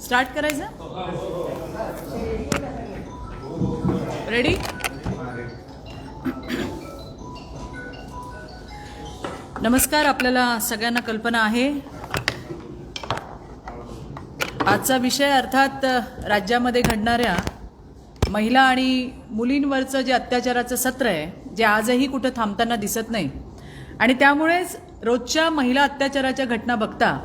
Start करायचं. Ready. नमस्कार. आपल्याला सगळ्यांना कल्पना आहे आजचा विषय अर्थात राज्यामध्ये घडणाऱ्या महिला आणि मुलींवरचं जे अत्याचाराचं सत्र आहे, जे आजही कुठं थांबताना दिसत नाही. आणि त्यामुळेच रोजच्या महिला अत्याचाराच्या घटना बघता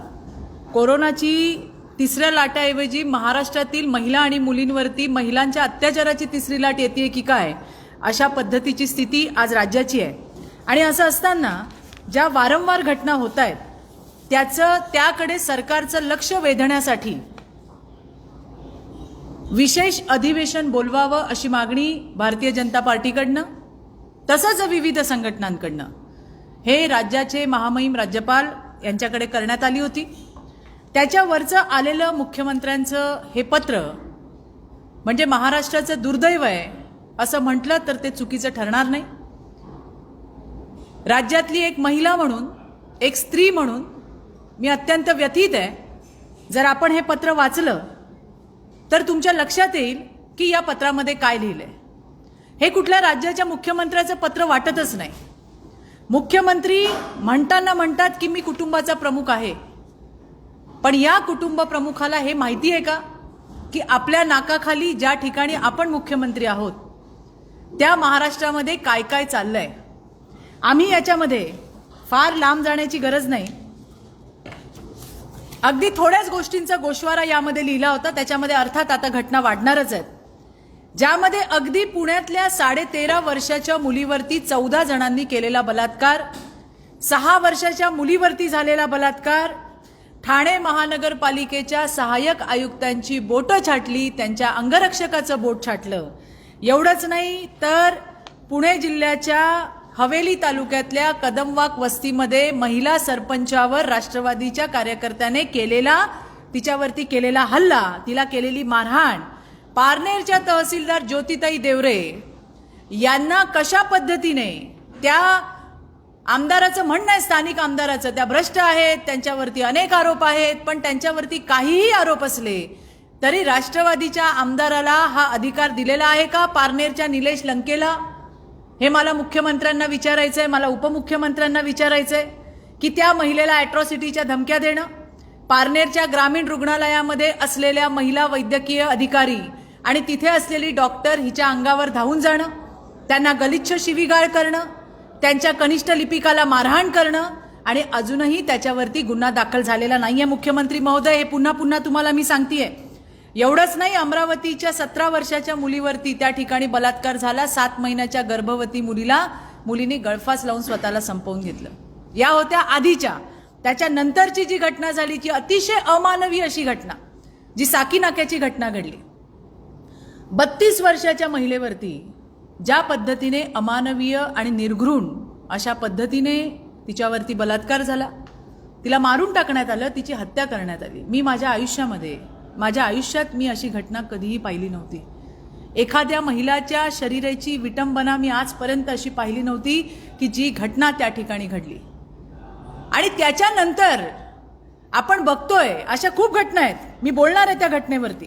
कोरोनाची तिसऱ्या लाटेऐवजी महाराष्ट्रातील महिला आणि मुलींवरती महिलांच्या अत्याचाराची तिसरी लाट येते की काय, अशा पद्धतीची स्थिती आज राज्याची आहे. आणि असं असताना ज्या वारंवार घटना होत आहेत त्याकडे सरकारचं लक्ष वेधण्यासाठी विशेष अधिवेशन बोलवावं अशी मागणी भारतीय जनता पार्टीकडनं तसंच विविध संघटनांकडनं हे राज्याचे महामहिम राज्यपाल यांच्याकडे करण्यात आली होती. त्याच्यावरचं आलेलं मुख्यमंत्र्यांचं हे पत्र म्हणजे महाराष्ट्राचं दुर्दैव आहे असं म्हटलं तर ते चुकीचं ठरणार नाही. राज्यातली एक महिला म्हणून, एक स्त्री म्हणून मी अत्यंत व्यथित आहे. जर आपण हे पत्र वाचलं तर तुमच्या लक्षात येईल की या पत्रामध्ये काय लिहिलंय. हे कुठल्या राज्याच्या मुख्यमंत्र्याचं पत्र वाटतच नाही. मुख्यमंत्री म्हणताना म्हणतात की मी कुटुंबाचा प्रमुख आहे, पण या कुटुंब प्रमुखाला हे माहिती आहे का की आपल्या नाकाखाली ज्या ठिकाणी आपण मुख्यमंत्री आहोत त्या महाराष्ट्रामध्ये काय काय चाललंय. आम्ही याच्यामध्ये फार लांब जाण्याची गरज नाही. अगदी थोड्याच गोष्टींचा गोषवारा यामध्ये लिहिला होता. त्याच्यामध्ये अर्थात आता घटना वाढणारच आहेत, ज्यामध्ये अगदी पुण्यातल्या 13.5 वर्षाच्या मुलीवरती 14 जणांनी केलेला बलात्कार, 6 वर्षाच्या मुलीवरती झालेला बलात्कार, ठाणे महानगरपालिकेच्या सहाय्यक आयुक्तांची बोटं छाटली, त्यांच्या अंगरक्षकाचं बोट छाटलं. एवढंच नाही तर पुणे जिल्ह्याच्या हवेली तालुक्यातल्या कदमवाक वस्तीमध्ये महिला सरपंचावर राष्ट्रवादीच्या कार्यकर्त्याने तिच्यावरती केलेला हल्ला, तिला केलेली मारहाण, पारनेरच्या तहसीलदार ज्योतिताई देवरे यांना कशा पद्धतीने त्या आमदाराचं म्हणणं आहे, स्थानिक आमदाराचं, त्या भ्रष्ट आहेत, त्यांच्यावरती अनेक आरोप आहेत, पण त्यांच्यावरती काहीही आरोप असले तरी राष्ट्रवादीच्या आमदाराला हा अधिकार दिलेला आहे का पारनेरच्या निलेश लंकेला? हे मला मुख्यमंत्र्यांना विचारायचंय, मला उपमुख्यमंत्र्यांना विचारायचंय की त्या महिलेला अॅट्रॉसिटीच्या धमक्या देणं, पारनेरच्या ग्रामीण रुग्णालयामध्ये असलेल्या महिला वैद्यकीय अधिकारी आणि तिथे असलेली डॉक्टर हिच्या अंगावर धावून जाणं, त्यांना गलिच्छ शिवीगाळ करणं, त्यांच्या कनिष्ठ लिपिकाला मारहाण करणं आणि अजूनही त्याच्यावरती गुन्हा दाखल झालेला नाहीये. मुख्यमंत्री महोदय, हे पुन्हा पुन्हा तुम्हाला मी सांगतेय. एवढंच नाही, अमरावतीच्या 17 वर्षाच्या मुलीवरती त्या ठिकाणी बलात्कार झाला. 7 महिन्याच्या गर्भवती मुलीने गळफास लावून स्वतःला संपवून घेतलं. या होत्या आधीच्या. त्याच्यानंतरची जी घटना झाली ती अतिशय अमानवी अशी घटना, जी साकीनाक्याची घटना घडली. 32 वर्षाच्या महिलेवरती ज्या पद्धतीने अमानवीय आणि निर्घृण अशा पद्धतीने तिच्यावरती बलात्कार झाला, तिला मारून टाकण्यात आलं, तिची हत्या करण्यात आली. मी माझ्या आयुष्यात मी अशी घटना कधीही पाहिली नव्हती. एखाद्या महिलाच्या शरीराची विटंबना मी आजपर्यंत अशी पाहिली नव्हती की जी घटना त्या ठिकाणी घडली. आणि त्याच्यानंतर आपण बघतोय अशा खूप घटना आहेत. मी बोलणार आहे त्या घटनेवरती.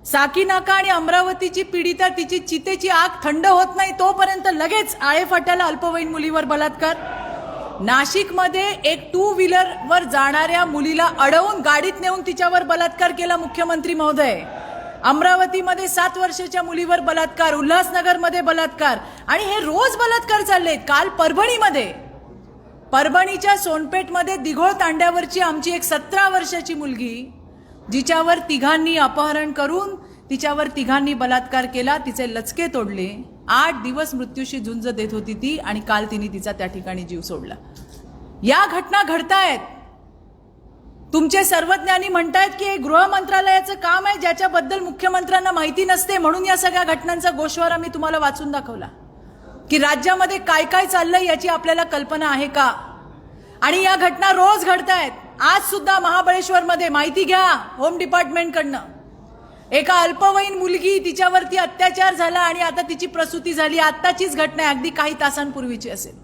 साकीनाका आणि अमरावतीची पीडिता, तिची चितेची आग थंड होत नाही तोपर्यंत लगेच आळेफाट्याला अल्पवयीन मुलीवर बलात्कार. नाशिकमध्ये एक 2 व्हीलरवर जाणाऱ्या मुलीला अडवून गाडीत नेऊन तिच्यावर बलात्कार केला मुख्यमंत्री महोदय. अमरावतीमध्ये 7 वर्षाच्या मुलीवर बलात्कार, उल्हासनगरमध्ये बलात्कार, आणि हे रोज बलात्कार चाललेत. काल परभणीच्या सोनपेठमध्ये दिघोळ तांड्यावरची आमची एक 17 वर्षाची मुलगी, जिच्यावर तिघांनी अपहरण करून तिच्यावर तिघांनी बलात्कार केला, तिचे लचके तोडले, 8 दिवस मृत्यूशी झुंज देत होती ती, आणि काल तिने तिचा त्या ठिकाणी जीव सोडला. या घटना घडतायत. तुमचे सर्वज्ञानी म्हणतायत की हे गृह मंत्रालयाचं काम आहे ज्याच्याबद्दल मुख्यमंत्र्यांना माहिती नसते. म्हणून या सगळ्या घटनांचा गोषवारा मी तुम्हाला वाचून दाखवला की राज्यामध्ये काय काय चाललंय याची आपल्याला कल्पना आहे का. आणि या घटना रोज घडतायत. आज सुद्धा महाबळेश्वरमध्ये, माहिती घ्या होम डिपार्टमेंटकडनं, एका अल्पवयीन मुलगी, तिच्यावरती अत्याचार झाला आणि आता तिची प्रसूती झाली. आत्ताचीच घटना आहे, अगदी काही तासांपूर्वीची असेल.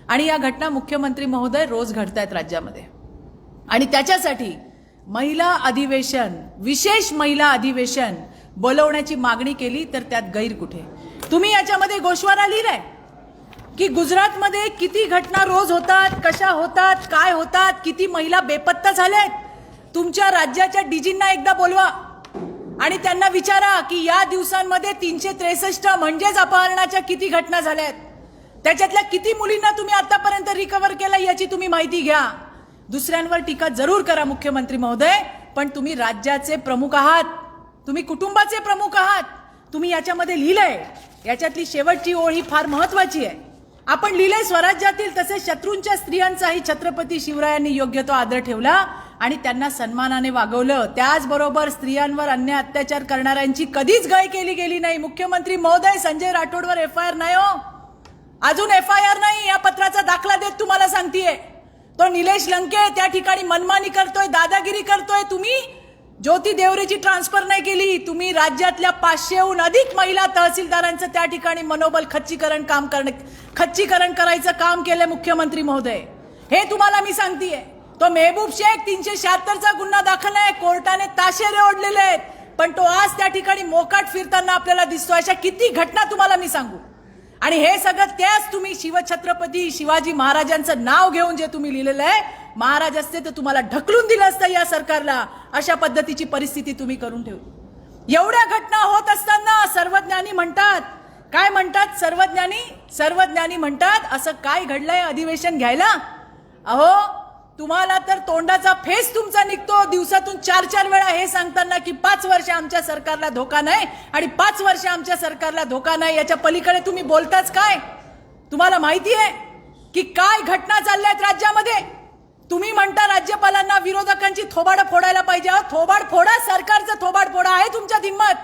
आणि या घटना मुख्यमंत्री महोदय रोज घडतायत राज्यामध्ये. आणि त्याच्यासाठी महिला अधिवेशन, विशेष महिला अधिवेशन बोलवण्याची मागणी केली तर त्यात गैर कुठे? तुम्ही याच्यामध्ये गोषवारा लिहिलाय की गुजरातमध्ये किती घटना रोज होतात, कशा होतात, काय होतात, किती महिला बेपत्ता झाल्यात. तुमच्या राज्याच्या डीजींना एकदा बोलवा आणि त्यांना विचारा की या दिवसांमध्ये 363 म्हणजेच अपहरणाच्या किती घटना झाल्यात, त्याच्यातल्या किती मुलींना तुम्ही आतापर्यंत रिकव्हर केलं याची तुम्ही माहिती घ्या. दुसऱ्यांवर टीका जरूर करा मुख्यमंत्री महोदय, पण तुम्ही राज्याचे प्रमुख आहात, तुम्ही कुटुंबाचे प्रमुख आहात. तुम्ही याच्यामध्ये लिहिलंय, याच्यातली शेवटची ओळ ही फार महत्वाची आहे. आपण लिहिलंय स्वराज्यातील तसेच शत्रूंच्या स्त्रियांचाही छत्रपती शिवरायांनी योग्य तो आदर ठेवला आणि त्यांना सन्मानाने वागवलं. त्याचबरोबर स्त्रियांवर अन्याय अत्याचार करणाऱ्यांची कधीच गय केली गेली नाही. मुख्यमंत्री महोदय, संजय राठोडवर एफआयआर नाही हो, अजून एफआयआर नाही. या पत्राचा दाखला देत तुम्हाला सांगतेय. तो निलेश लंके त्या ठिकाणी मनमानी करतोय, दादागिरी करतोय. तुम्ही ज्योती देवरेची ट्रान्सफर नाही केली. तुम्ही राज्यातल्या 500हून अधिक महिला तहसीलदारांचं त्या ठिकाणी मनोबल खच्चीकरण करायचं काम केलं मुख्यमंत्री महोदय. हे तुम्हाला मी सांगतेय. तो मेहबूब शेख 376चा गुन्हा दाखल आहे, कोर्टाने ताशेरे ओढलेले आहेत, पण तो आज त्या ठिकाणी मोकाट फिरताना आपल्याला दिसतो. अशा किती घटना तुम्हाला मी सांगू. आणि हे सगळं त्याच तुम्ही शिवछत्रपती शिवाजी महाराजांचं नाव घेऊन जे तुम्ही लिहिलेलं आहे, महाराज असते तर तुम्हाला ढकलून दिलं असतं या सरकारला. अशा पद्धतीची परिस्थिती तुम्ही करून ठेवली. एवढ्या घटना होत असताना सर्वज्ञानी म्हणतात, काय म्हणतात सर्वज्ञानी म्हणतात, असं काय घडलंय अधिवेशन घ्यायला? अहो, तुम्हाला तर तोंडाचा फेस तुमचा निघतो दिवसातून 4-4 वेळा हे सांगताना की 5 वर्ष आमच्या सरकारला धोका नाही आणि 5 वर्ष आमच्या सरकारला धोका नाही. याच्या पलीकडे तुम्ही बोलताच काय? तुम्हाला माहिती आहे की काय घटना चालल्यात राज्यामध्ये? तुम्ही म्हणता राज्यपालांना विरोधकांची थोबाड फोडायला पाहिजे. थोबाड फोडा, सरकारचं थोबाड फोडा. आहे तुमच्या हिंमत?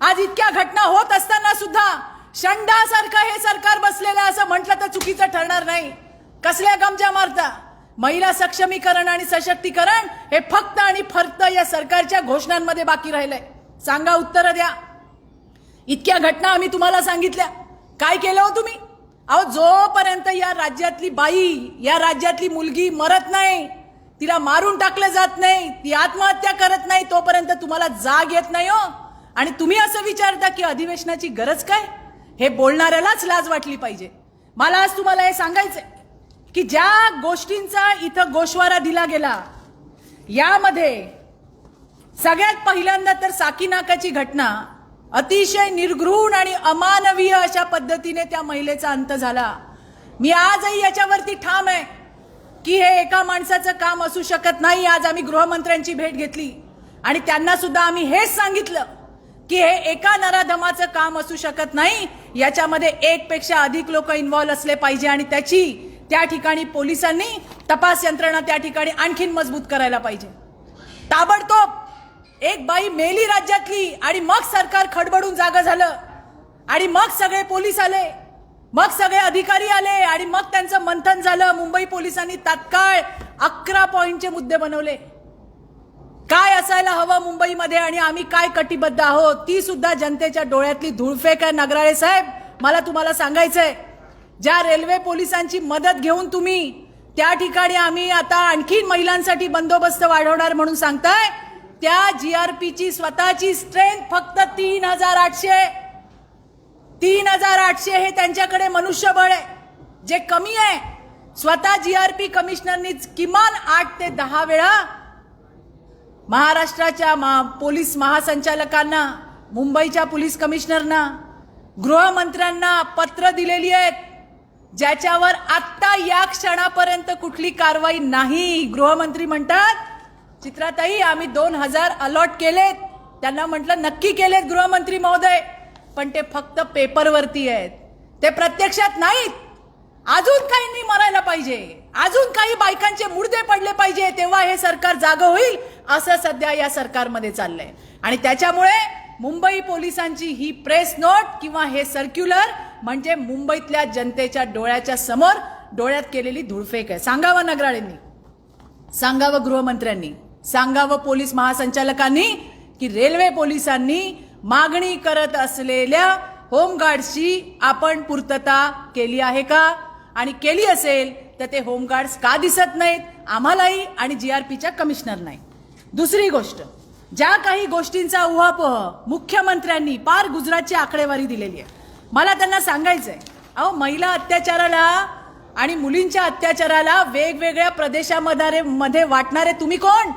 आज इतक्या घटना होत असताना सुद्धा शंडासारखं हे सरकार बसलेलं असं म्हटलं तर चुकीचं ठरणार नाही. कसल्या गमजा मारता? महिला सक्षमीकरण आणि सशक्तीकरण हे फक्त आणि फक्त या सरकारच्या घोषणांमध्ये बाकी राहिलंय. सांगा, उत्तर द्या. इतक्या घटना आम्ही तुम्हाला सांगितल्या, काय केलं हो तुम्ही? अहो, जोपर्यंत या राज्यातली बाई, या राज्यातली मुलगी मरत नाही, तिला मारून टाकलं जात नाही, ती आत्महत्या करत नाही, तोपर्यंत तुम्हाला जाग येत नाही हो. आणि तुम्ही असं विचारता की अधिवेशनाची गरज काय? हे बोलणाऱ्यालाच लाज वाटली पाहिजे. मला आज तुम्हाला हे सांगायचंय की ज्या गोष्टींचा इथं गोषवारा दिला गेला, यामध्ये सगळ्यात पहिल्यांदा तर साकीनाकाची घटना, अतिशय निर्घृण आणि अमानवीय अशा पद्धतीने त्या महिलेचा अंत झाला. मी आजही याच्यावरती ठाम आहे की हे एका माणसाचं काम असू शकत नाही. आज आम्ही गृहमंत्र्यांची भेट घेतली आणि त्यांना सुद्धा आम्ही हेच सांगितलं की हे एका नराधमाचं काम असू शकत नाही. याच्यामध्ये एकपेक्षा अधिक लोक इन्व्हॉल्व असले पाहिजे आणि त्याची त्या ठिकाणी पोलिसांनी तपास यंत्रणा त्या ठिकाणी आणखीन मजबूत करायला पाहिजे. ताबडतोब एक बाई मेली राज्यातली आणि मग सरकार खडबडून जागा झालं आणि मग सगळे पोलीस आले, मग सगळे अधिकारी आले आणि मग त्यांचं मंथन झालं. मुंबई पोलिसांनी तात्काळ 11 पॉइंटचे मुद्दे बनवले. काय असायला हवं मुंबईमध्ये आणि आम्ही काय कटिबद्ध आहोत ती सुद्धा जनतेच्या डोळ्यातली धूळफेक आहे. नगराळे साहेब, मला तुम्हाला सांगायचंय, ज्या रेल्वे पोलिसांची मदत घेऊन तुम्ही त्या ठिकाणी आम्ही आता आणखीन महिलांसाठी बंदोबस्त वाढवणार म्हणून सांगताय, त्या जीआरपीची स्वतःची स्ट्रेंथ फक्त 3800. 3800 हे त्यांच्याकडे मनुष्यबळ आहे, जे कमी आहे. स्वतः जीआरपी कमिशनरनी किमान 8 ते 10 वेळा महाराष्ट्राच्या पोलीस महासंचालकांना, मुंबईच्या पोलीस कमिशनरना, गृहमंत्र्यांना पत्र दिलेली आहेत, ज्याच्यावर आत्ता या क्षणापर्यंत कुठली कारवाई नाही. गृहमंत्री म्हणतात, चित्राताई आम्ही 2000 अलॉट केलेत. त्यांना म्हटलं नक्की केलेत गृहमंत्री महोदय, पण ते फक्त पेपरवरती आहेत, ते प्रत्यक्षात नाहीत. अजून काहींनी मरायला पाहिजे, अजून काही बायकांचे मुर्दे पडले पाहिजे, तेव्हा हे सरकार जागं होईल, असं सध्या या सरकारमध्ये चाललंय. आणि त्याच्यामुळे मुंबई पोलिसांची ही प्रेस नोट किंवा हे सर्क्युलर म्हणजे मुंबईतल्या जनतेच्या डोळ्याच्या समोर डोळ्यात केलेली धूळफेक आहे. सांगावं नगराळेंनी, सांगावं गृहमंत्र्यांनी, सांगावं पोलीस महासंचालकांनी की रेल्वे पोलिसांनी मागणी करत असलेल्या होमगार्ड्सची आपण पूर्तता केली आहे का? आणि केली असेल तर ते होमगार्ड्स का दिसत नाहीत आम्हालाही आणि जीआरपीच्या कमिशनर नाही? दुसरी गोष्ट, ज्या काही गोष्टींचा उहापोह मुख्यमंत्र्यांनी पार गुजरातची आकडेवारी दिलेली आहे, मला त्यांना सांगायचंय, अहो महिला अत्याचाराला आणि मुलींच्या अत्याचाराला वेगवेगळ्या प्रदेशामध्ये वाटणारे तुम्ही कोण?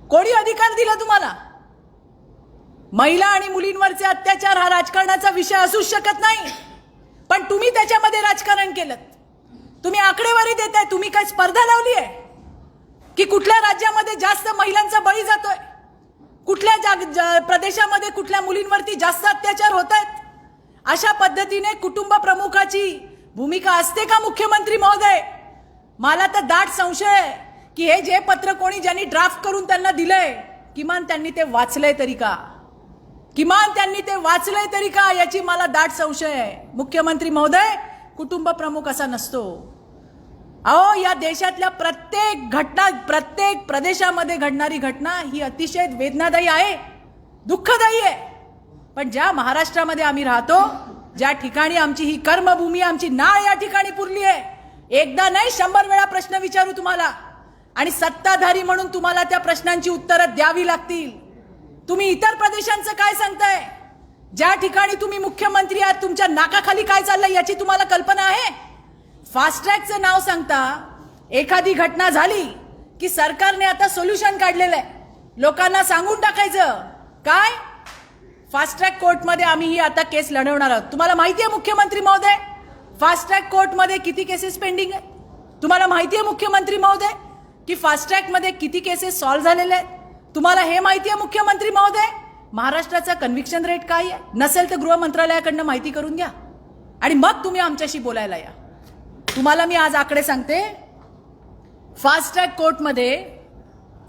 कोणी अधिकार दिला तुम्हाला? महिला आणि मुलींवरचे अत्याचार हा राजकारणाचा विषय असूच शकत नाही, पण तुम्ही त्याच्यामध्ये राजकारण केलं. तुम्ही आकडेवारी देताय. तुम्ही काय स्पर्धा लावली आहे की कुठल्या राज्यामध्ये जास्त महिलांचा बळी जातोय, कुठल्या प्रदेशामध्ये कुठल्या मुलींवरती जास्त अत्याचार होत आहेत? अशा पद्धतीने कुटुंब प्रमुखाची भूमिका असते का मुख्यमंत्री महोदय? मला तर दाट संशय आहे की हे जे पत्र कोणी ज्यांनी ड्राफ्ट करून त्यांना दिलंय, किमान त्यांनी ते वाचलंय तरी का? किमान त्यांनी ते वाचलंय तरी का, याची मला दाट संशय आहे. मुख्यमंत्री महोदय कुटुंब प्रमुख असा नसतो. अहो, या देशातल्या प्रत्येक घटना, प्रत्येक प्रदेशामध्ये घडणारी घटना ही अतिशय वेदनादायी आहे, दुःखदायी आहे. पण ज्या महाराष्ट्रामध्ये आम्ही राहतो, ज्या ठिकाणी आमची ही कर्मभूमी, आमची नाळ या ठिकाणी पुरली आहे, एकदा नाही 100 वेळा प्रश्न विचारू तुम्हाला, आणि सत्ताधारी म्हणून तुम्हाला त्या प्रश्नांची उत्तरं द्यावी लागतील. तुम्ही इतर प्रदेशांचं काय सांगताय? ज्या ठिकाणी तुम्ही मुख्यमंत्री आहात, तुमच्या नाकाखाली काय चाललंय याची तुम्हाला कल्पना आहे? फास्ट ट्रॅकचं नाव सांगता एखादी घटना झाली की सरकारने आता सोल्युशन काढलेलं आहे, लोकांना सांगून टाकायचं काय, फास्ट ट्रॅक कोर्टमध्ये आम्ही ही आता केस लढवणार आहोत. तुम्हाला माहिती आहे मुख्यमंत्री महोदय, फास्ट ट्रॅक कोर्टमध्ये किती केसेस पेंडिंग आहेत? तुम्हाला माहिती आहे मुख्यमंत्री महोदय की फास्ट ट्रॅकमध्ये किती केसेस सॉल्व्ह झालेले आहेत? तुम्हाला हे माहिती आहे मुख्यमंत्री महोदय महाराष्ट्राचा कन्व्हिक्शन रेट काय आहे? नसेल तर गृह मंत्रालयाकडनं माहिती करून घ्या आणि मग तुम्ही आमच्याशी बोलायला या. तुम्हाला मी आज आकडे सांगते. फास्ट ट्रॅक कोर्टमध्ये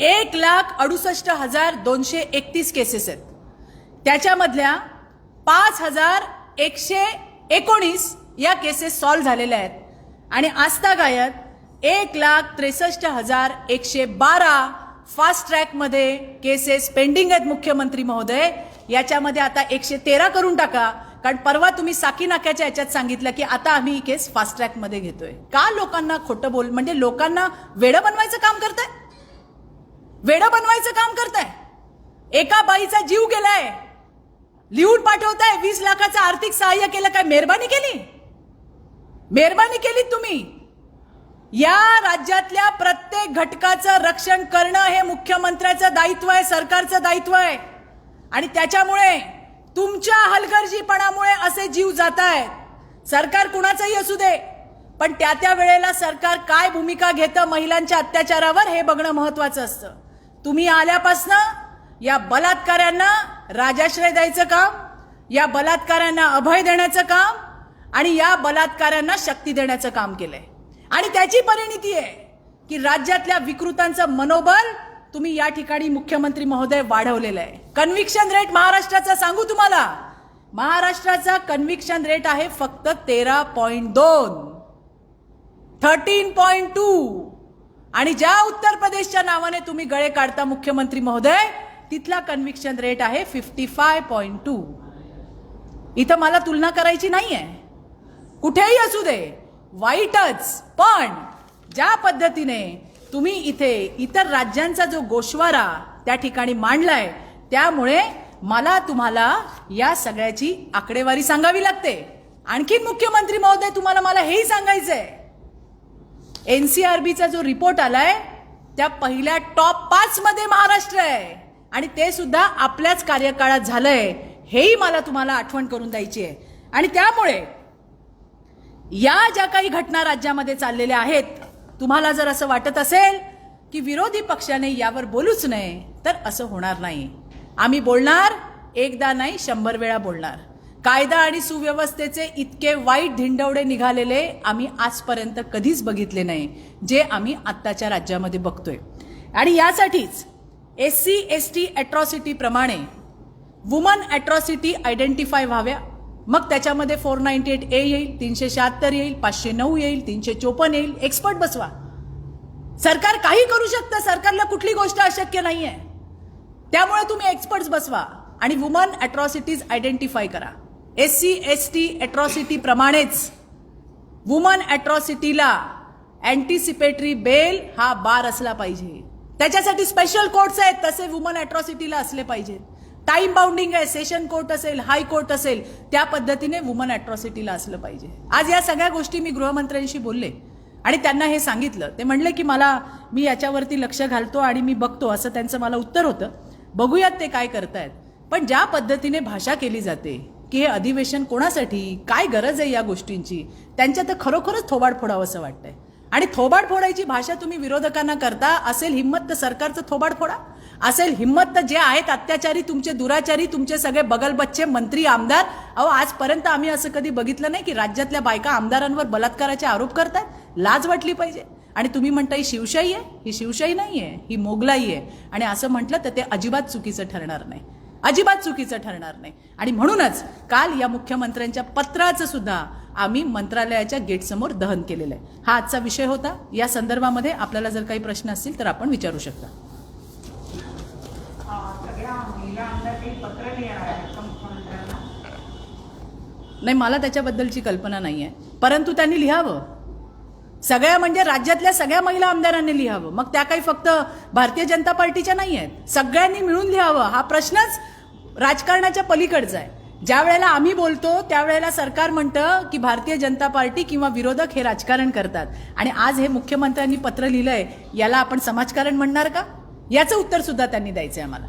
1,68,231 केसेस आहेत. त्याच्यामधल्या 5,119 या केसेस सॉल्व्ह झालेल्या आहेत आणि आजतागायत 1,63,112 फास्ट ट्रॅक मध्ये केसेस पेंडिंग आहेत. मुख्यमंत्री महोदय, याच्यामध्ये आता 113 करून टाका, कारण परवा तुम्ही साकी नाक्याच्या याच्यात सांगितलं की आता आम्ही ही केस फास्ट ट्रॅक मध्ये घेतोय. का लोकांना खोटं बोल, म्हणजे लोकांना वेडं बनवायचं काम करताय, वेडं बनवायचं काम करताय. एका बाईचा जीव गेलाय, लिहून पाठवताय 20 लाखाचं आर्थिक सहाय्य केलं. काय मेहरबानी केली? मेहरबानी केली तुम्ही? या राज्यातल्या प्रत्येक घटकाचं रक्षण करणं हे मुख्यमंत्र्याचं दायित्व आहे, सरकारचं दायित्व आहे. आणि त्याच्यामुळे तुमच्या हलगर्जीपणामुळे असे जीव जात आहेत. सरकार कुणाचंही असू दे, पण त्या वेळेला सरकार काय भूमिका घेतं महिलांच्या अत्याचारावर हे बघणं महत्वाचं असतं. तुम्ही आल्यापासनं या बलात्काऱ्यांना राजाश्रय द्यायचं काम, या बलात्काऱ्यांना अभय देण्याचं काम आणि या बलात्काऱ्यांना शक्ती देण्याचं काम केलंय. आणि त्याची परिणिती आहे की राज्यातल्या विकृतांचं मनोबल तुम्ही या ठिकाणी मुख्यमंत्री महोदय वाढवलेलं आहे. कन्व्हिक्शन रेट महाराष्ट्राचा सांगू तुम्हाला, महाराष्ट्राचा कन्व्हिक्शन रेट आहे फक्त 13.2, 13.2. आणि ज्या उत्तर प्रदेशच्या नावाने तुम्ही गळे काढता मुख्यमंत्री महोदय, तिथला कन्व्हिक्शन रेट आहे 55.2. इथं मला तुलना करायची नाहीये, कुठेही असू दे, वाईटच. पण ज्या पद्धतीने तुम्ही इथे इतर राज्यांचा जो गोषवारा त्या ठिकाणी मांडलाय, त्यामुळे मला तुम्हाला या सगळ्याची आकडेवारी सांगावी लागते. आणखी मुख्यमंत्री महोदय, तुम्हाला मला हेही सांगायचंय, एनसीआरबीचा जो रिपोर्ट आलाय त्या पहिल्या टॉप 5 मध्ये महाराष्ट्र आहे आणि ते सुद्धा आपल्याच कार्यकाळात झालंय, हेही मला तुम्हाला आठवण करून द्यायची आहे. आणि त्यामुळे या ज्या काही घटना राज्यामध्ये चाललेल्या आहेत, तुम्हाला जर असं वाटत असेल की विरोधी पक्षाने यावर बोलूच नये, तर असं होणार नाही. आम्ही बोलणार, एकदा नाही 100 वेळा बोलणार. कायदा आणि सुव्यवस्थेचे इतके वाईट धिंडवडे निघालेले आम्ही आजपर्यंत कधीच बघितले नाही, जे आम्ही आत्ताच्या राज्यामध्ये बघतोय. आणि यासाठीच SC/ST अॅट्रॉसिटी प्रमाणे वुमन अॅट्रॉसिटी आयडेंटिफाय व्हाव्या. मग त्याच्यामध्ये 498A येईल, 376 येईल, 509 येईल, 354 येईल. एक्सपर्ट बसवा. सरकार काही करू शकतं, सरकारला कुठली गोष्ट अशक्य नाहीये. त्यामुळे तुम्ही एक्सपर्ट्स बसवा आणि वुमन अॅट्रॉसिटीज आयडेंटिफाय करा. SC/ST अॅट्रॉसिटी प्रमाणेच वुमन अॅट्रॉसिटीला अँटिसिपेटरी बेल हा बार असला पाहिजे. त्याच्यासाठी स्पेशल कोर्ट्स आहेत, तसे वुमन अॅट्रॉसिटीला असले पाहिजेत. टाइम बाउंडिंग आहे, सेशन कोर्ट असेल, हाय कोर्ट असेल, त्या पद्धतीने वुमन अॅट्रॉसिटीला असलं पाहिजे. आज या सगळ्या गोष्टी मी गृहमंत्र्यांशी बोलले आणि त्यांना हे सांगितलं. ते म्हणले की मी याच्यावरती लक्ष घालतो आणि मी बघतो, असं त्यांचं मला उत्तर होतं. बघूयात ते काय करतायत. पण ज्या पद्धतीने भाषा केली जाते की हे अधिवेशन कोणासाठी, काय गरज आहे या गोष्टींची, त्यांच्या तर खरोखरच थोबाड फोडावं असं वाटतंय. आणि थोबाड फोडायची भाषा तुम्ही विरोधकांना करता. असेल हिंमत तर सरकारचं थोबाड फोडा. असेल हिंमत तर जे आहेत अत्याचारी, तुमचे दुराचारी, तुमचे सगळे बगलबच्चे मंत्री आमदार, आजपर्यंत आम्ही असं कधी बघितलं नाही की राज्यातल्या बायका आमदारांवर बलात्काराचे आरोप करतात. लाज वाटली पाहिजे. आणि तुम्ही म्हणता ही शिवशाही आहे. ही शिवशाही नाहीये, ही मोगलाई आहे. आणि असं म्हटलं तर ते अजिबात चुकीचं ठरणार नाही, अजिबात चुकीचं ठरणार नाही. आणि म्हणूनच काल या मुख्यमंत्र्यांच्या पत्राचं सुद्धा आम्ही मंत्रालयाच्या गेटसमोर दहन केलेलं आहे. हा आजचा विषय होता. या संदर्भामध्ये आपल्याला जर काही प्रश्न असतील तर आपण विचारू शकता. नाही, मला त्याच्याबद्दलची कल्पना नाही आहे, परंतु त्यांनी लिहावं. सगळ्या म्हणजे राज्यातल्या सगळ्या महिला आमदारांनी लिहावं. मग त्या काही फक्त भारतीय जनता पार्टीच्या नाही आहेत, सगळ्यांनी मिळून लिहावं. हा प्रश्नच राजकारणाच्या पलीकडचा आहे. ज्या वेळेला आम्ही बोलतो त्यावेळेला सरकार म्हणतं की भारतीय जनता पार्टी किंवा विरोधक हे राजकारण करतात. आणि आज हे मुख्यमंत्र्यांनी पत्र लिहिलंय, याला आपण समाजकारण म्हणणार का? याचं उत्तर सुद्धा त्यांनी द्यायचंय आम्हाला.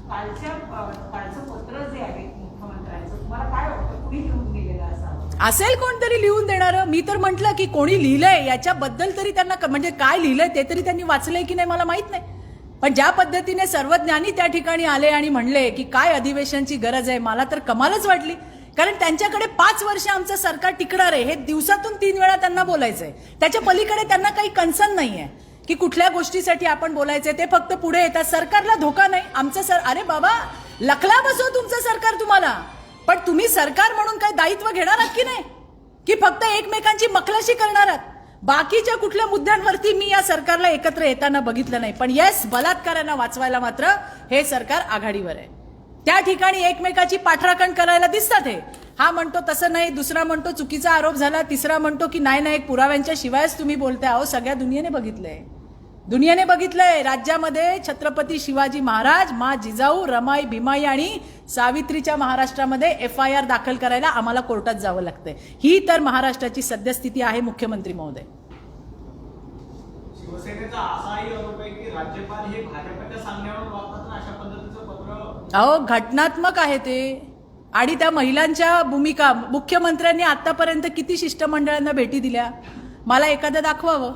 कालचं पत्र जे आहे मुख्यमंत्र्यांचं, तुम्हाला काय वाटतं कुणी लिहून दिलेलं असावं? असेल कोणतरी लिहून देणारं. मी तर म्हटलं की कोणी लिहिलंय याच्याबद्दल तरी त्यांना म्हणजे काय लिहिलंय ते तरी त्यांनी वाचलंय की नाही मला माहित नाही. पण ज्या पद्धतीने सर्वज्ञानी त्या ठिकाणी आले आणि म्हणले की काय अधिवेशनची गरज आहे, मला तर कमालच वाटली. कारण त्यांच्याकडे 5 वर्ष आमचं सरकार टिकणार आहे हे दिवसातून 3 वेळा त्यांना बोलायचंय. त्याच्या पलीकडे त्यांना काही कन्सर्न नाहीये की कुठल्या गोष्टीसाठी आपण बोलायचंय. ते फक्त पुढे येतात. सरकारला धोका नाही आमचं अरे बाबा, लखला बसव तुमचं सरकार तुम्हाला. पण तुम्ही सरकार म्हणून काय दायित्व घेणार आहात की नाही, की फक्त एकमेकांची मखलाशी करणार आहात? बाकीच्या कुठल्या मुद्द्यांवरती मी या सरकारला एकत्र येताना बघितलं नाही. पण येस, बलात्कारांना वाचवायला मात्र हे सरकार आघाडीवर आहे. त्या ठिकाणी एकमेकाची पाठराखण करायला दिसतात. हा म्हणतो तसं नाही, दुसरा म्हणतो चुकीचा आरोप झाला, तिसरा म्हणतो की नाही पुराव्यांच्या शिवायच तुम्ही बोलताय. अहो, सगळ्या दुनियेने बघितलंय राज्यामध्ये छत्रपती शिवाजी महाराज, मा जिजाऊ, रमाई, भीमाई आणि सावित्रीच्या महाराष्ट्रामध्ये FIR दाखल करायला आम्हाला कोर्टात जावं लागतंय. ही तर महाराष्ट्राची सद्यस्थिती आहे. मुख्यमंत्री महोदय, शिवसेनेचा असाही आरोप आहे की राज्यपाल हे भाजपच्या सांगण्यावर वापरतात अशा पद्धतीचं पत्र. अहो, घटनात्मक आहे ते. आणि त्या महिलांच्या भूमिका मुख्यमंत्र्यांनी आतापर्यंत किती शिष्टमंडळांना भेटी दिल्या मला एखादं दाखवावं.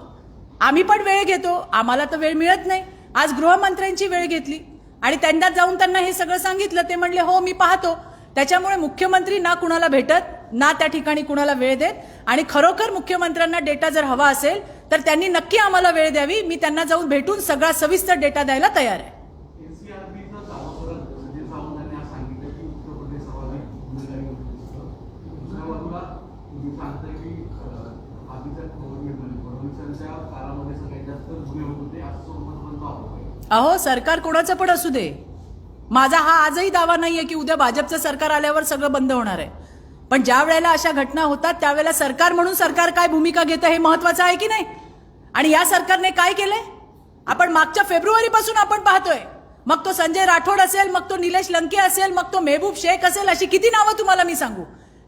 आम्ही पण वेळ घेतो, आम्हाला तर वेळ मिळत नाही. आज गृहमंत्र्यांची वेळ घेतली आणि त्यांना जाऊन त्यांना हे सगळं सांगितलं. ते म्हणले हो मी पाहतो. त्याच्यामुळे मुख्यमंत्री ना कुणाला भेटत ना त्या ठिकाणी कुणाला वेळ देत. आणि खरोखर मुख्यमंत्र्यांना डेटा जर हवा असेल तर त्यांनी नक्की आम्हाला वेळ द्यावी. मी त्यांना जाऊन भेटून सगळा सविस्तर डेटा द्यायला तयार आहे. अहो, सरकार कोणाचं पण असू दे, माझा हा आजही दावा नाहीये की उद्या भाजपचं सरकार आल्यावर सगळं बंद होणार आहे. पण ज्या वेळेला अशा घटना होतात त्यावेळेला सरकार म्हणून सरकार काय भूमिका घेतं हे महत्वाचं आहे की नाही. आणि या सरकारने काय केलंय आपण मागच्या फेब्रुवारीपासून आपण पाहतोय. मग तो संजय राठोड असेल, मग तो निलेश लंके असेल, मग तो मेहबूब शेख असेल, अशी किती नावं तुम्हाला मी सांगू,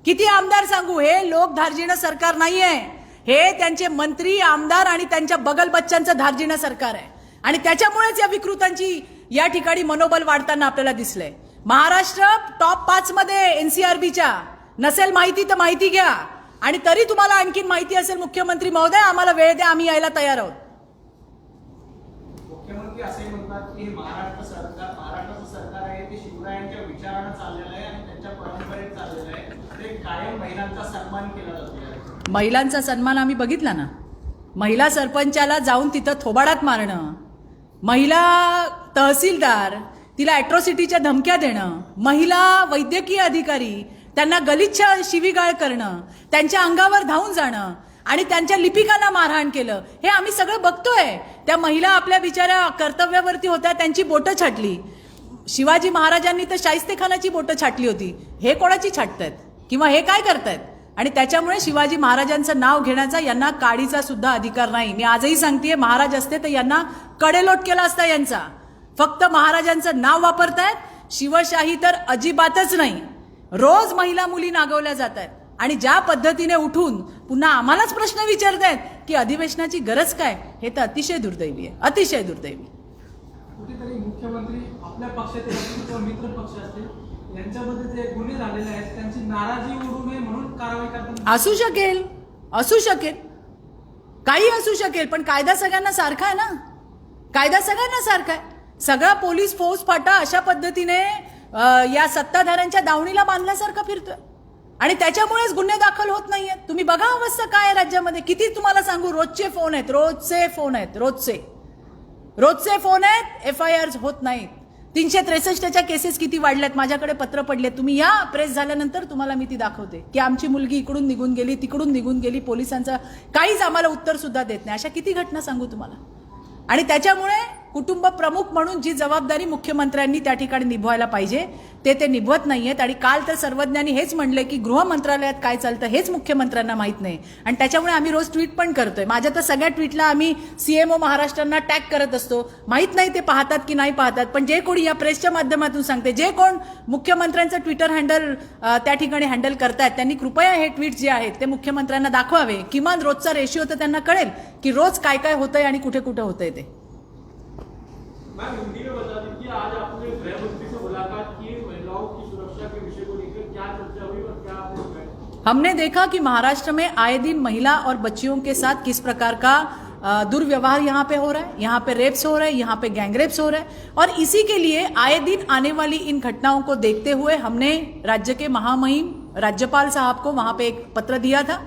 किती आमदार सांगू. हे लोक धार्जिणं सरकार नाहीये. हे त्यांचे मंत्री, आमदार आणि त्यांच्या बगल बच्चांचं धार्जिणं सरकार आहे. आणि त्याच्यामुळेच या विकृतांची या ठिकाणी मनोबल वाढताना आपल्याला दिसलंय. महाराष्ट्र टॉप 5 मध्ये NCRBच्या. नसेल माहिती तर माहिती घ्या. आणि तरी तुम्हाला आणखीन माहिती असेल मुख्यमंत्री महोदय, आम्हाला वेळ द्या, आम्ही यायला तयार आहोत. मुख्यमंत्री असे म्हणतात की महाराष्ट्राचं सरकार आहे ते शिवरायांच्या विचारानं चाललेलं आहे आणि त्यांच्या परंपरेत चाललेलं आहे. ते कायम महिलांचा सन्मान केला जातो. महिलांचा सन्मान आम्ही बघितला ना. महिला सरपंचाला जाऊन तिथं थोबाडात मारणं, महिला तहसीलदार तिला अॅट्रॉसिटीच्या धमक्या देणं, महिला वैद्यकीय अधिकारी त्यांना गलिच्छ शिवीगाळ करणं, त्यांच्या अंगावर धावून जाणं आणि त्यांच्या लिपिकांना मारहाण केलं, हे आम्ही सगळं बघतोय. त्या महिला आपल्या बिचाऱ्या कर्तव्यावरती होत्या, त्यांची बोटं छाटली. शिवाजी महाराजांनी तर शाहिस्तेखानाची बोटं छाटली होती. हे कोणाची छाटतायत किंवा हे काय करतायत? आणि त्याच्यामुळे शिवाजी महाराजांचं नाव घेण्याचा यांना काडीचा सुद्धा अधिकार नाही. मी आजही सांगतेय, महाराज असते तर यांना कडेलोट केला असता यांचा. फक्त महाराजांचं नाव वापरतायत, शिवशाही तर अजिबातच नाही. रोज महिला मुली नागवल्या जात आहेत आणि ज्या पद्धतीने उठून पुन्हा आम्हालाच प्रश्न विचारतायत की अधिवेशनाची गरज काय, हे तर अतिशय दुर्दैवी आहे, अतिशय दुर्दैवी. कुठेतरी मुख्यमंत्री आपल्या पक्षाचे असतील किंवा मित्र पक्ष असतील यांच्यामध्ये जे गुन्हे झालेले आहेत त्यांची नाराजी ओढू नये म्हणून कारवाई करताना असू शकेल, असू शकेल, काही असू शकेल, पण कायदा सगळ्यांना सारखा आहे ना. कायदा सगळ्यांना सारखा आहे. सगळा पोलीस फौज फाटा अशा पद्धतीने या सत्ताधाऱ्यांच्या दावणीला बांधल्यासारखं फिरतोय आणि त्याच्यामुळेच गुन्हे दाखल होत नाहीयेत. तुम्ही बघा अवस्था काय आहे राज्यामध्ये. किती तुम्हाला सांगू, रोजचे फोन आहेत, रोजचे फोन आहेत, रोजचे फोन आहेत, FIRs होत नाहीत. 363च्या केसेस किती वाढल्यात, माझ्याकडे पत्र पडले. तुम्ही या प्रेस झाल्यानंतर तुम्हाला मी ती दाखवते की आमची मुलगी इकडून निघून गेली, तिकडून निघून गेली, पोलिसांचं काहीच आम्हाला उत्तर सुद्धा देत नाही. अशा किती घटना सांगू तुम्हाला. आणि त्याच्यामुळे कुटुंब प्रमुख म्हणून जी जबाबदारी मुख्यमंत्र्यांनी त्या ठिकाणी निभवायला पाहिजे ते निभवत नाहीयेत. आणि काल तर सर्वज्ञांनी हेच म्हणले की गृह मंत्रालयात काय चालतं हेच मुख्यमंत्र्यांना माहित नाही. आणि त्याच्यामुळे आम्ही रोज ट्विट पण करतोय. माझ्या तर सगळ्या ट्विटला आम्ही CMO महाराष्ट्रांना टॅग करत असतो. माहित नाही ते पाहतात की नाही पाहतात, पण जे कोणी या प्रेसच्या माध्यमातून सांगते, जे कोण मुख्यमंत्र्यांचं ट्विटर हँडल त्या ठिकाणी हँडल करतायत, त्यांनी कृपया हे ट्विट जे आहेत ते मुख्यमंत्र्यांना दाखवावे. किमान रोजचा रेशिओ तर त्यांना कळेल की रोज काय काय होतंय आणि कुठे कुठे होतंय ते. मैम, हिंदी में बता दीजिए, आज आपने गृह मंत्री से मुलाकात की, महिलाओं की सुरक्षा के विषय को लेकर क्या चर्चा हुई और क्या आपने कहा? हमने देखा कि महाराष्ट्र में आए दिन महिला और बच्चियों के साथ किस प्रकार का दुर्व्यवहार यहाँ पे हो रहा है, यहाँ पे रेप्स हो रहे हैं, यहाँ पे गैंग रेप्स हो रहे हैं. और इसी के लिए आए दिन आने वाली इन घटनाओं को देखते हुए हमने राज्य के महामहिम राज्यपाल साहब को वहां पे एक पत्र दिया था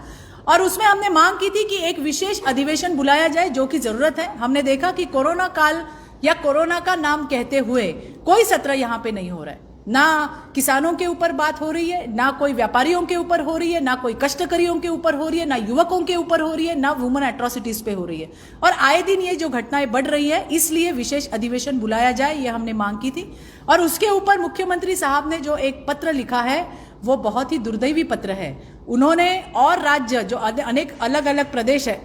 और उसमें हमने मांग की थी कि एक विशेष अधिवेशन बुलाया जाए, जो कि जरूरत है. हमने देखा कि कोरोना काल या कोरोना का नाम कहते हुए कोई सत्र यहाँ पे नहीं हो रहा है. ना किसानों के ऊपर बात हो रही है, ना कोई व्यापारियों के ऊपर हो रही है, ना कोई कष्टकरियों के ऊपर हो रही है, ना युवकों के ऊपर हो रही है, ना वुमन एट्रोसिटीज पे हो रही है. और आए दिन ये जो घटनाएं बढ़ रही है, इसलिए विशेष अधिवेशन बुलाया जाए, ये हमने मांग की थी. और उसके ऊपर मुख्यमंत्री साहब ने जो एक पत्र लिखा है वो बहुत ही दुर्दैवी पत्र है. उन्होंने और राज्य जो अनेक अलग अलग प्रदेश है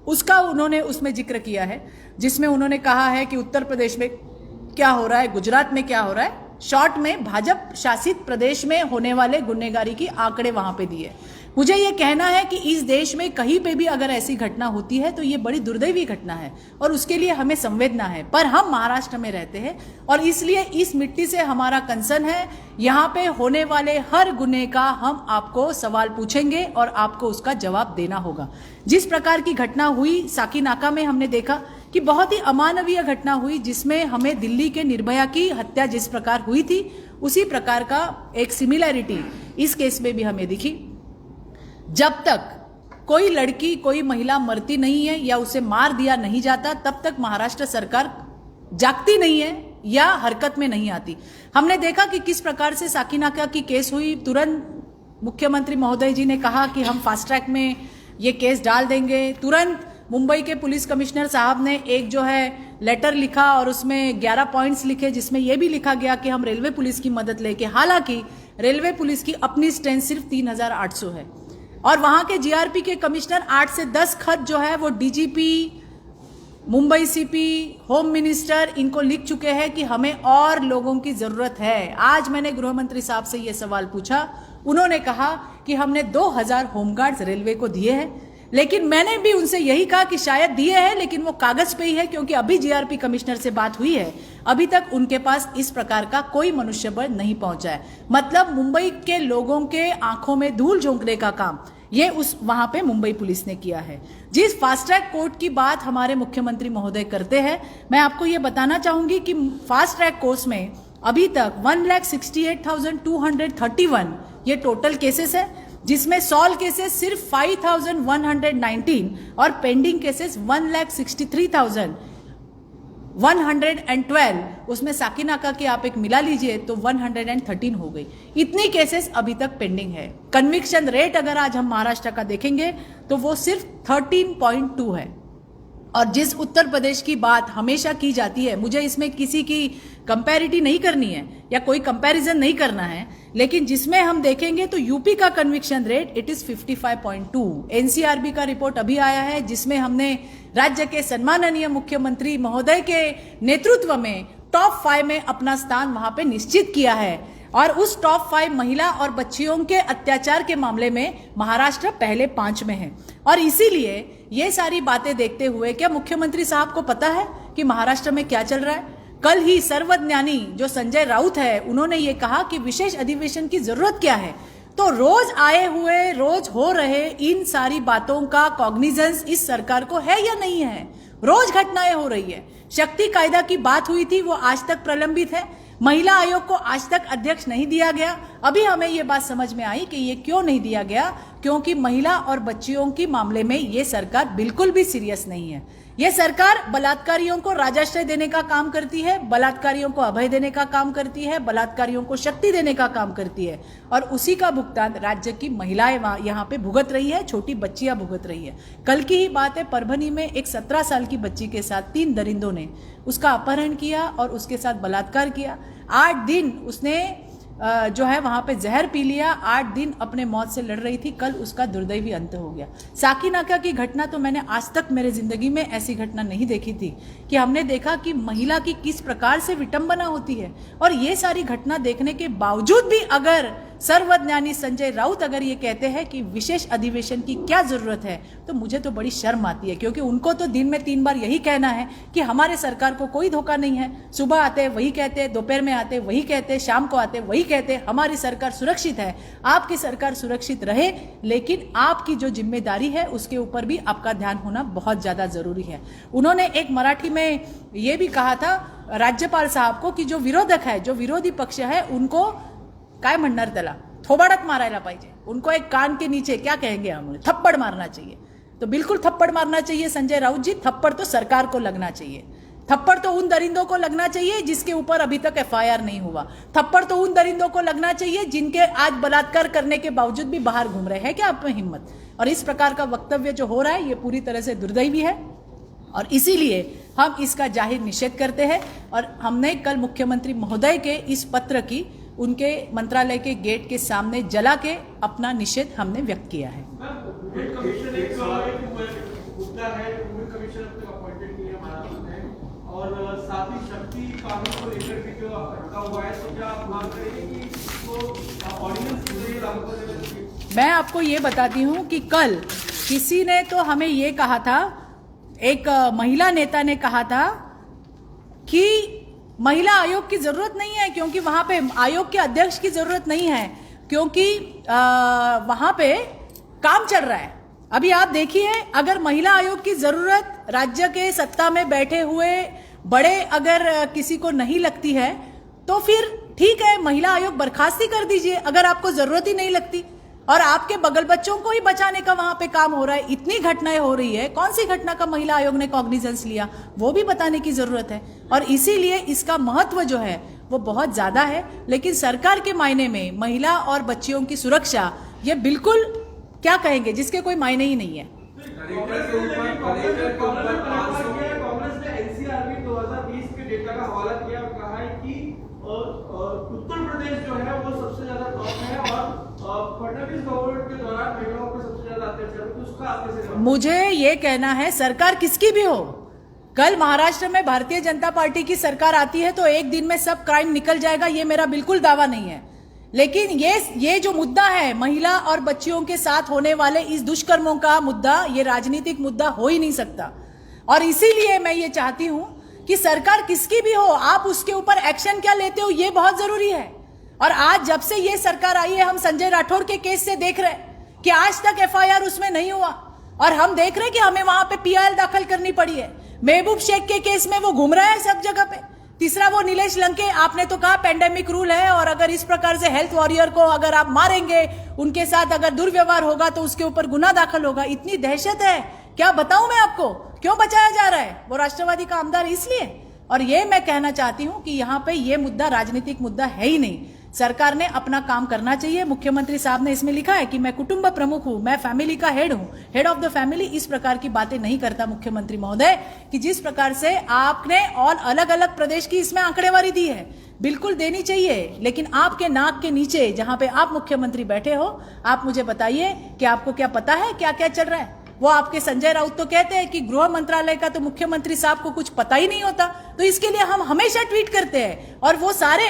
उसका उन्होंने उसमें जिक्र किया है, जिसमें उन्होंने कहा है कि उत्तर प्रदेश में क्या हो रहा है, गुजरात में क्या हो रहा है. शॉर्ट में भाजपा शासित प्रदेश में होने वाले गुन्हेगारी की आंकड़े वहां पे दिए. मुझे ये कहना है कि इस देश में कहीं पे भी अगर ऐसी घटना होती है तो ये बड़ी दुर्दैवी घटना है और उसके लिए हमें संवेदना है. पर हम महाराष्ट्र में रहते हैं और इसलिए इस मिट्टी से हमारा कंसर्न है. यहाँ पे होने वाले हर गुन्हे का हम आपको सवाल पूछेंगे और आपको उसका जवाब देना होगा. जिस प्रकार की घटना हुई साकीनाका में, हमने देखा कि बहुत ही अमानवीय घटना हुई, जिसमें हमें दिल्ली के निर्भया की हत्या जिस प्रकार हुई थी उसी प्रकार का एक सिमिलैरिटी इस केस में भी हमें दिखी. जब तक कोई लड़की, कोई महिला मरती नहीं है या उसे मार दिया नहीं जाता, तब तक महाराष्ट्र सरकार जागती नहीं है या हरकत में नहीं आती. हमने देखा कि किस प्रकार से साकीनाका की केस हुई. तुरंत मुख्यमंत्री महोदय जी ने कहा कि हम फास्ट ट्रैक में ये केस डाल देंगे. तुरंत मुंबई के पुलिस कमिश्नर साहब ने एक जो है लेटर लिखा और उसमें 11 पॉइंट्स लिखे, जिसमें यह भी लिखा गया कि हम रेलवे पुलिस की मदद लेके, हालांकि रेलवे पुलिस की अपनी स्ट्रेंथ सिर्फ 3800 है और वहां के GRP के कमिश्नर 8 से 10 खत जो है वो DGP, Mumbai CP, home minister, इनको लिख चुके हैं कि हमें और लोगों की जरूरत है. आज मैंने गृह मंत्री साहब से यह सवाल पूछा. उन्होंने कहा कि हमने 2000 होमगार्ड्स रेलवे को दिए हैं, लेकिन मैंने भी उनसे यही कहा कि शायद दिए हैं लेकिन वो कागज पे ही है, क्योंकि अभी GRP कमिश्नर से बात हुई है, अभी तक उनके पास इस प्रकार का कोई मनुष्यबल नहीं पहुंचा है. मतलब मुंबई के लोगों के आंखों में धूल झोंकने का काम ये उस वहां पे मुंबई पुलिस ने किया है. जिस फास्ट ट्रैक कोर्ट की बात हमारे मुख्यमंत्री महोदय करते हैं, मैं आपको ये बताना चाहूंगी कि फास्ट ट्रैक कोर्स में अभी तक 1,68,231 ये टोटल केसेस है, जिसमें सॉल्व केसेस सिर्फ 5,119 और पेंडिंग केसेस 1,63,112. उसमें साकीनाका की आप एक मिला लीजिए तो 113 हो गई. इतनी केसेस अभी तक पेंडिंग है. कन्विक्शन रेट अगर आज हम महाराष्ट्र का देखेंगे तो वो सिर्फ 13.2 है. और जिस उत्तर प्रदेश की बात हमेशा की जाती है, मुझे इसमें किसी की कंपैरिटी नहीं करनी है या कोई कंपैरिजन नहीं करना है, लेकिन जिसमें हम देखेंगे तो यूपी का conviction rate it is 55.2। NCRB का रिपोर्ट अभी आया है जिसमें हमने राज्य के सम्माननीय मुख्यमंत्री महोदय के नेतृत्व में टॉप 5 में अपना स्थान वहां पे निश्चित किया है। और उस टॉप 5 महिला और बच्चियों के अत्याचार के मामले में महाराष्ट्र पहले 5 में है। और इसीलिए ये सारी बातें देखते हुए क्या मुख्यमंत्री साहब को पता है कि महाराष्ट्र में क्या चल रहा है? कल ही सर्वज्ञानी जो संजय राउत है उन्होंने ये कहा कि विशेष अधिवेशन की जरूरत क्या है। तो रोज आए हुए रोज हो रहे इन सारी बातों का कॉग्निजेंस इस सरकार को है या नहीं है? रोज घटनाएं हो रही है। शक्ति कायदा की बात हुई थी, वो आज तक प्रलंबित है। महिला आयोग को आज तक अध्यक्ष नहीं दिया गया। अभी हमें ये बात समझ में आई कि ये क्यों नहीं दिया गया, क्योंकि महिला और बच्चियों की मामले में ये सरकार बिल्कुल भी सीरियस नहीं है। ये सरकार बलात्कारियों को राजाश्रय देने का काम करती है, बलात्कारियों को अभय देने का काम करती है, बलात्कारियों को शक्ति देने का काम करती है और उसी का भुगतान राज्य की महिलाएं यहाँ पे भुगत रही है, छोटी बच्चियां भुगत रही है। कल की ही बात है, परभनी में एक 17 साल की बच्ची के साथ 3 दरिंदों ने उसका अपहरण किया और उसके साथ बलात्कार किया। 8 दिन उसने जो है वहां पे जहर पी लिया, 8 दिन अपने मौत से लड़ रही थी। कल उसका दुर्दैवी अंत हो गया। साकीनाका की घटना तो मैंने आज तक मेरे जिंदगी में ऐसी घटना नहीं देखी थी कि हमने देखा कि महिला की किस प्रकार से विटंबना होती है। और ये सारी घटना देखने के बावजूद भी अगर सर्वज्ञानी संजय राउत अगर ये कहते हैं कि विशेष अधिवेशन की क्या जरूरत है, तो मुझे तो बड़ी शर्म आती है, क्योंकि उनको तो दिन में 3 बार यही कहना है कि हमारे सरकार को कोई धोखा नहीं है। सुबह आते वही कहते, दोपहर में आते वही कहते, शाम को आते वही कहते, हमारी सरकार सुरक्षित है। आपकी सरकार सुरक्षित रहे, लेकिन आपकी जो जिम्मेदारी है उसके ऊपर भी आपका ध्यान होना बहुत ज्यादा जरूरी है। उन्होंने एक मराठी में ये भी कहा था राज्यपाल साहब को कि जो विरोधक है, जो विरोधी पक्ष है, उनको काय म्हणणार त्याला थोबाडत मारायला पाहिजे। उनको एक कान के नीचे क्या कहेंगे हम, थप्पड़ मारना चाहिए। तो बिल्कुल थप्पड़ मारना चाहिए संजय राउत जी। थप्पड़ तो सरकार को लगना चाहिए। थप्पड़ तो उन दरिंदों को लगना चाहिए जिसके ऊपर अभी तक एफआईआर नहीं हुआ। थप्पड़ तो उन दरिंदों को लगना चाहिए जिनके आज बलात्कार करने के बावजूद भी बाहर घूम रहे हैं। क्या आप में हिम्मत? और इस प्रकार का वक्तव्य जो हो रहा है ये पूरी तरह से दुर्दैवी है और इसीलिए हम इसका जाहिर निषेध करते हैं। और हमने कल मुख्यमंत्री महोदय के इस पत्र की उनके मंत्रालय के गेट के सामने जला के अपना निषेध हमने व्यक्त किया है। वुमेन कमीशन एक मुद्दा है, वुमेन कमीशन अपने अपॉइंटेड किया है महाराष्ट्र में, और साथ ही शक्ति कानून को लेकर भी जो अटका हुआ है, तो क्या आप मांग करेंगे कि इसको ऑर्डिनेंस के जरिए लागू कर देना चाहिए? मैं आपको ये बताती हूँ कि कल किसी ने तो हमें ये कहा था, एक महिला नेता ने कहा था कि महिला आयोग की जरूरत नहीं है, क्योंकि वहां पे आयोग के अध्यक्ष की जरूरत नहीं है, क्योंकि वहां पे काम चल रहा है। अभी आप देखिए, अगर महिला आयोग की जरूरत राज्य के सत्ता में बैठे हुए बड़े अगर किसी को नहीं लगती है तो फिर ठीक है, महिला आयोग बर्खास्ती कर दीजिए अगर आपको जरूरत ही नहीं लगती। और आपके बगल बच्चों को ही बचाने का वहां पे काम हो रहा है। इतनी घटनाएं हो रही है, कौन सी घटना का महिला आयोग ने कॉग्निजेंस लिया, वो भी बताने की जरूरत है। और इसीलिए इसका महत्व जो है वो बहुत ज्यादा है। लेकिन सरकार के मायने में महिला और बच्चियों की सुरक्षा ये बिल्कुल क्या कहेंगे, जिसके कोई मायने ही नहीं है। कांग्रेस ने एनसीआरबी 2020 के डेटा का हवाला किया और कहा है कि उत्तर प्रदेश जो है वो सबसे ज्यादा टॉप है और फडणवीस गवर्नमेंट के दौरान महिलाओं पर सबसे ज्यादा अत्याचार, तो उसका आप कैसे? मुझे ये कहना है, सरकार किसकी भी हो, कल महाराष्ट्र में भारतीय जनता पार्टी की सरकार आती है तो एक दिन में सब क्राइम निकल जाएगा, ये मेरा बिल्कुल दावा नहीं है। लेकिन ये जो मुद्दा है महिला और बच्चियों के साथ होने वाले इस दुष्कर्मों का मुद्दा, ये राजनीतिक मुद्दा हो ही नहीं सकता। और इसीलिए मैं ये चाहती हूं कि सरकार किसकी भी हो, आप उसके ऊपर एक्शन क्या लेते हो ये बहुत जरूरी है। और आज जब से ये सरकार आई है, हम संजय राठौर के केस से देख रहे हैं कि आज तक एफआईआर उसमें नहीं हुआ, और हम देख रहे हैं कि हमें वहां पे पीआईएल दाखिल करनी पड़ी है। महबूब शेख के केस में वो घूम रहा है सब जगह पे। तीसरा वो नीलेश लंके, आपने तो कहा पेंडेमिक रूल है और अगर इस प्रकार से हेल्थ वॉरियर को अगर आप मारेंगे, उनके साथ अगर दुर्व्यवहार होगा तो उसके ऊपर गुना दाखिल होगा। इतनी दहशत है, क्या बताऊं मैं आपको, क्यों बचाया जा रहा है वो राष्ट्रवादी का आमदार, इसलिए। और ये मैं कहना चाहती हूं कि यहाँ पे ये मुद्दा राजनीतिक मुद्दा है ही नहीं। सरकार ने अपना काम करना चाहिए। मुख्यमंत्री साहब ने इसमें लिखा है कि मैं कुटुंब प्रमुख हूं, मैं फैमिली का हेड हूं, हेड ऑफ द फैमिली। इस प्रकार की बातें नहीं करता मुख्यमंत्री महोदय कि जिस प्रकार से आपने और अलग अलग प्रदेश की इसमें आंकड़ेवारी दी है, बिल्कुल देनी चाहिए। लेकिन आपके नाक के नीचे जहां पे आप मुख्यमंत्री बैठे हो, आप मुझे बताइए कि आपको क्या पता है क्या क्या चल रहा है। वो आपके संजय राउत तो कहते हैं कि गृह मंत्रालय का तो मुख्यमंत्री साहब को कुछ पता ही नहीं होता, तो इसके लिए हम हमेशा ट्वीट करते हैं और वो सारे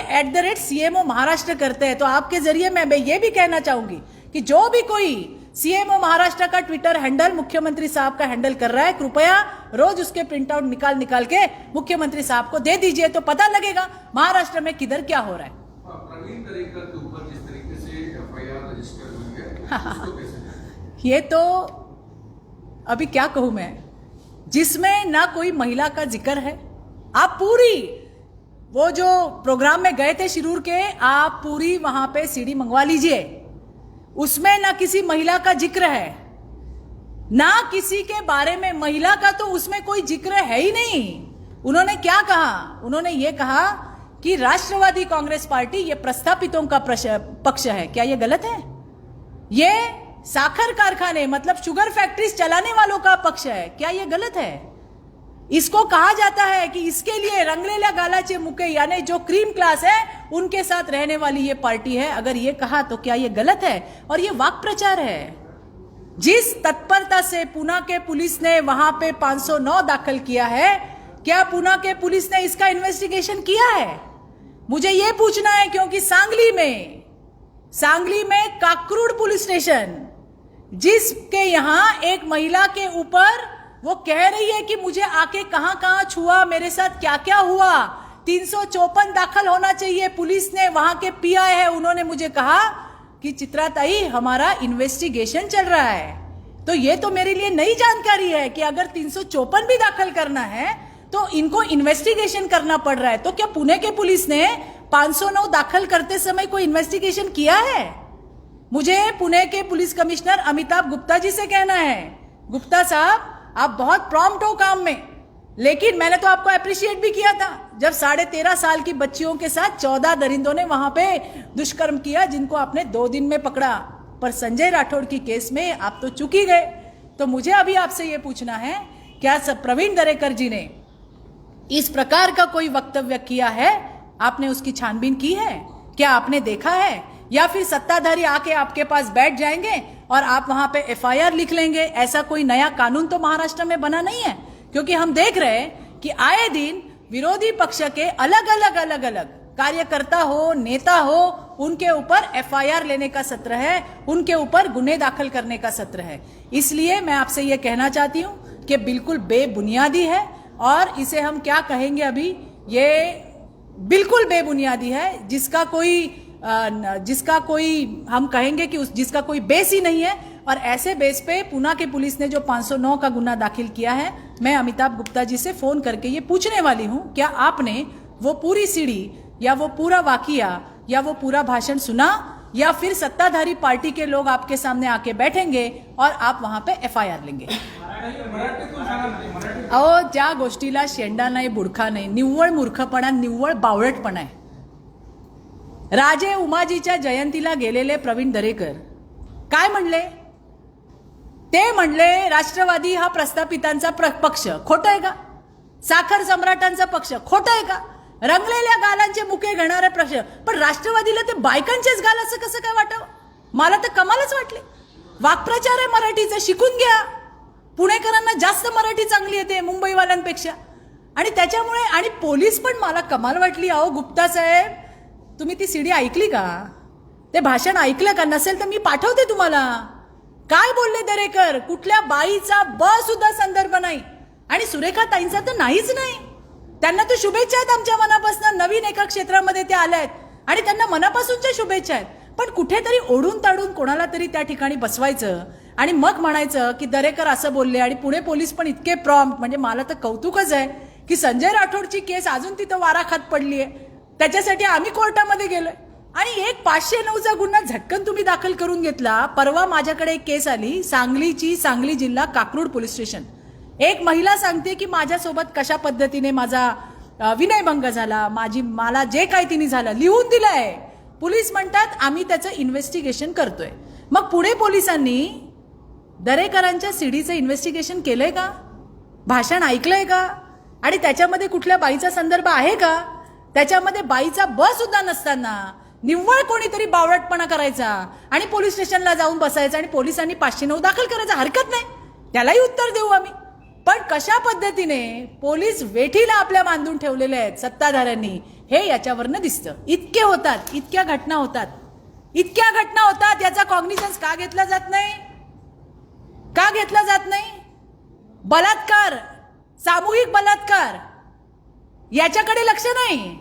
@CMO महाराष्ट्र करते हैं। तो आपके जरिए मैं ये भी कहना चाहूंगी कि जो भी कोई CMO महाराष्ट्र का ट्विटर हैंडल मुख्यमंत्री साहब का हैंडल कर रहा है, कृपया रोज उसके प्रिंट आउट निकाल के मुख्यमंत्री साहब को दे दीजिए, तो पता लगेगा महाराष्ट्र में किधर क्या हो रहा है। प्रवीण दरेकर के ऊपर जिस तरीके से FIR रजिस्टर हुई है, उसको कैसे? ये तो अभी क्या कहूं मैं, जिसमें ना कोई महिला का जिक्र है। आप पूरी वो जो प्रोग्राम में गए थे शिरूर के, आप पूरी वहां पे CD मंगवा लीजिए, उसमें ना किसी महिला का जिक्र है, ना किसी के बारे में महिला का तो उसमें कोई जिक्र है ही नहीं। उन्होंने क्या कहा? उन्होंने ये कहा कि राष्ट्रवादी कांग्रेस पार्टी ये प्रस्थापितों का पक्ष है। क्या ये गलत है? ये साखर कारखाने मतलब शुगर फैक्ट्रीज चलाने वालों का पक्ष है। क्या ये गलत है? इसको कहा जाता है कि इसके लिए रंगलेल्या गालाचे मुके यानी जो क्रीम क्लास है उनके साथ रहने वाली ये पार्टी है। अगर ये कहा तो क्या ये गलत है? और ये वाक प्रचार है। जिस तत्परता से पुणे के पुलिस ने वहां पे 509 दाखिल किया है, क्या पुणे के पुलिस ने इसका इन्वेस्टिगेशन किया है? मुझे ये पूछना है, क्योंकि सांगली में काकरूड पुलिस स्टेशन, जिसके यहां एक महिला के ऊपर वो कह रही है कि मुझे आके कहां कहां छुआ, मेरे साथ क्या क्या हुआ, 354 दाखिल होना चाहिए। पुलिस ने वहां के PI है, उन्होंने मुझे कहा कि चित्राताई हमारा इन्वेस्टिगेशन चल रहा है। तो ये तो मेरे लिए नई जानकारी है कि अगर 354 भी दाखिल करना है तो इनको इन्वेस्टिगेशन करना पड़ रहा है। तो क्या पुणे के पुलिस ने 509 दाखिल करते समय कोई इन्वेस्टिगेशन किया है? मुझे पुणे के पुलिस कमिश्नर अमिताभ गुप्ता जी से कहना है, गुप्ता साहब आप बहुत प्रॉम्प्ट हो काम में, लेकिन मैंने तो आपको अप्रिशिएट भी किया था जब 13.5 साल की बच्चियों के साथ 14 दरिंदों ने वहां पे दुष्कर्म किया, जिनको आपने 2 दिन में पकड़ा। पर संजय राठौड़ की केस में आप तो चूक ही गए। तो मुझे अभी आपसे यह पूछना है, क्या प्रवीण दरेकर जी ने इस प्रकार का कोई वक्तव्य किया है? आपने उसकी छानबीन की है? क्या आपने देखा है? या फिर सत्ताधारी आके आपके पास बैठ जाएंगे और आप वहां पे FIR लिख लेंगे? ऐसा कोई नया कानून तो महाराष्ट्र में बना नहीं है, क्योंकि हम देख रहे हैं कि आए दिन विरोधी पक्ष के अलग अलग कार्यकर्ता हो, नेता हो, उनके ऊपर FIR लेने का सत्र है, उनके ऊपर गुन्हे दाखिल करने का सत्र है। इसलिए मैं आपसे यह कहना चाहती हूं कि बिल्कुल बेबुनियादी है, और इसे हम क्या कहेंगे अभी, ये बिल्कुल बेबुनियादी है, जिसका कोई हम कहेंगे कि जिसका कोई बेस ही नहीं है। और ऐसे बेस पे पुणे के पुलिस ने जो 509 का गुना दाखिल किया है, मैं अमिताभ गुप्ता जी से फोन करके ये पूछने वाली हूं, क्या आपने वो पूरी सीढ़ी या वो पूरा वाकिया या वो पूरा भाषण सुना, या फिर सत्ताधारी पार्टी के लोग आपके सामने आके बैठेंगे और आप वहां पे FIR लेंगे? अहो, ज्या गोष्टीला शेंडा नाही, बुडखा नाही, निव्वळ मूर्खपणा, निव्वळ बावळटपणा आहे। राजे उमाजीच्या जयंतीला गेलेले प्रवीण दरेकर काय म्हणले? ते म्हणले राष्ट्रवादी हा प्रस्थापितांचा पक्ष। खोटं आहे का? साखर सम्राटांचा पक्ष खोटं आहे का? रंगलेल्या गालांचे मुके घेणारे पक्ष, पण राष्ट्रवादीला ते बायकांचेच गाल असं कसं काय वाटावं? मला तर कमालच वाटली। वाक्प्रचार आहे मराठीचा, शिकून घ्या। पुणेकरांना जास्त मराठी चांगली येते मुंबईवाल्यांपेक्षा, आणि त्याच्यामुळे आणि पोलीस पण मला कमाल वाटली। अहो गुप्ता साहेब, तुम्ही ती CD ऐकली का? ते भाषण ऐकलं का? नसेल तर मी पाठवते तुम्हाला। काय बोलले दरेकर? कुठल्या बाईचा सुद्धा संदर्भ नाही, आणि सुरेखा ताईंचा तर नाहीच नाही। त्यांना तर शुभेच्छा आहेत आमच्या मनापासून, नवीन एका क्षेत्रामध्ये ते आल्या आहेत आणि त्यांना मनापासूनच्या शुभेच्छा आहेत। पण कुठेतरी ओढून ताडून कोणाला तरी त्या ठिकाणी बसवायचं आणि मग म्हणायचं की दरेकर असं बोलले, आणि पुणे पोलीस पण इतके प्रॉम्प्ट। म्हणजे मला तर कौतुकच आहे की संजय राठोडची केस अजून तिथं वाराखात पडली आहे, त्याच्यासाठी आम्ही कोर्टामध्ये गेलोय, आणि एक 509चा गुन्हा झटकन तुम्ही दाखल करून घेतला। परवा माझ्याकडे एक केस आली सांगलीची, सांगली जिल्हा काकरूड पोलीस स्टेशन। एक महिला सांगते की माझ्यासोबत कशा पद्धतीने माझा विनयभंग झाला, मला जे काही तिने झालं लिहून दिलंय, पोलीस म्हणतात आम्ही त्याचं इन्व्हेस्टिगेशन करतोय. मग पुणे पोलिसांनी दरेकरांच्या सीडीचं इन्व्हेस्टिगेशन केलंय का? भाषण ऐकलंय का? आणि त्याच्यामध्ये कुठल्या बाईचा संदर्भ आहे का? त्याच्यामध्ये बाईचा ब सुद्धा नसताना निव्वळ कोणीतरी बावळटपणा करायचा आणि पोलीस स्टेशनला जाऊन बसायचं आणि पोलिसांनी 509 दाखल करायचा. हरकत नाही, त्यालाही उत्तर देऊ आम्ही. पण कशा पद्धतीने पोलीस वेठीला आपल्या बांधून ठेवलेले आहेत सत्ताधाऱ्यांनी, हे याच्यावरनं दिसतं. इतके होतात, इतक्या घटना होतात, इतक्या घटना होतात. याचा कॉग्निशन्स का घेतला जात नाही? का घेतला जात नाही? बलात्कार, सामूहिक बलात्कार, याच्याकडे लक्ष नाही.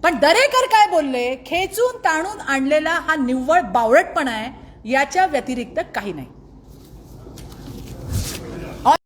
पण दरेकर काय बोलले? खेचून ताणून आणलेला हा निव्वळ बावळटपणा आहे, याच्या व्यतिरिक्त काही नाही.